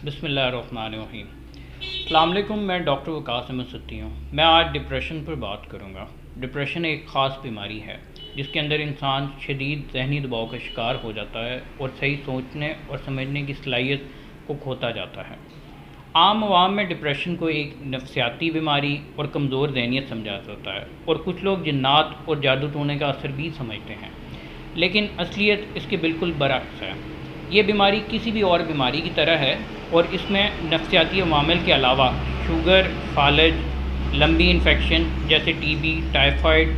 بسم اللہ الرحمن الرحیم۔ السلام علیکم، میں ڈاکٹر وقاص احمد ستی ہوں۔ میں آج ڈپریشن پر بات کروں گا۔ ڈپریشن ایک خاص بیماری ہے جس کے اندر انسان شدید ذہنی دباؤ کا شکار ہو جاتا ہے اور صحیح سوچنے اور سمجھنے کی صلاحیت کو کھوتا جاتا ہے۔ عام عوام میں ڈپریشن کو ایک نفسیاتی بیماری اور کمزور ذہنیت سمجھا جاتا ہے، اور کچھ لوگ جنات اور جادو ٹونے کا اثر بھی سمجھتے ہیں، لیکن اصلیت اس کے بالکل برعکس ہے۔ یہ بیماری کسی بھی اور بیماری کی طرح ہے، اور اس میں نفسیاتی عوامل کے علاوہ شوگر، فالج، لمبی انفیکشن جیسے ٹی بی، ٹائیفائڈ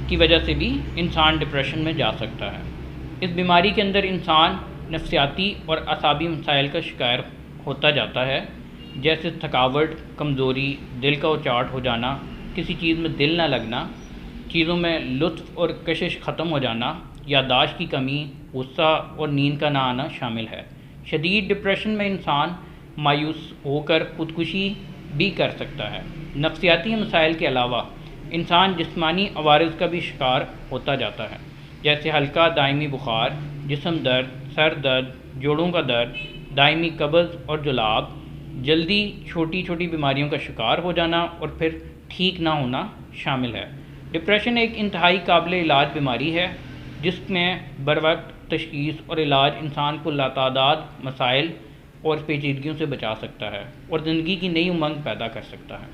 کی وجہ سے بھی انسان ڈپریشن میں جا سکتا ہے۔ اس بیماری کے اندر انسان نفسیاتی اور اعصابی مسائل کا شکار ہوتا جاتا ہے، جیسے تھکاوٹ، کمزوری، دل کا اچاٹ ہو جانا، کسی چیز میں دل نہ لگنا، چیزوں میں لطف اور کشش ختم ہو جانا، یادداشت کی کمی، غصہ اور نیند کا نہ آنا شامل ہے۔ شدید ڈپریشن میں انسان مایوس ہو کر خودکشی بھی کر سکتا ہے۔ نفسیاتی مسائل کے علاوہ انسان جسمانی عوارض کا بھی شکار ہوتا جاتا ہے، جیسے ہلکا دائمی بخار، جسم درد، سر درد، جوڑوں کا درد، دائمی قبض اور جلاب، جلدی چھوٹی چھوٹی بیماریوں کا شکار ہو جانا اور پھر ٹھیک نہ ہونا شامل ہے۔ ڈپریشن ایک انتہائی قابل علاج بیماری ہے جس میں بروقت تشخیص اور علاج انسان کو لاتعداد مسائل اور پیچیدگیوں سے بچا سکتا ہے اور زندگی کی نئی امنگ پیدا کر سکتا ہے۔